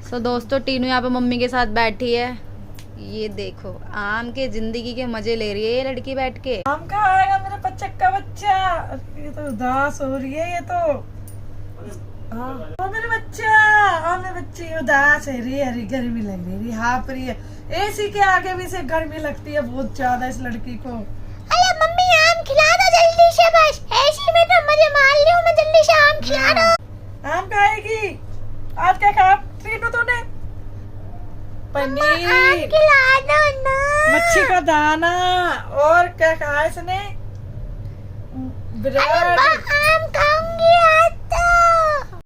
सो दोस्तों टीनू यहाँ पे मम्मी के साथ बैठी है। ये देखो आम के जिंदगी के मजे ले रही है ये लड़की बैठ के। आम कहाँ आएगा मेरा पचक का बच्चा। ये तो उदास हो रही है ये तो। ओ मेरे बच्चा, हाँ मेरे बच्चे उदास है रे। अरे गर्मी लग रही है, हाँ पर एसी के आगे भी से गर्मी लगती है बहुत ज्यादा इस लड़की को। अरे मम्मी आम खिला दो जल्दी से, बस एसी में तो मजे मार रही हूँ मैं, जल्दी से आम खिला दो। आम खाएगी? आज क्या खाया टीनू तूने? पनीर, आम खिला दो ना। मच्छी का दाना, और क्या खाया इसने? अरे ब्रेड। आम खाऊंगी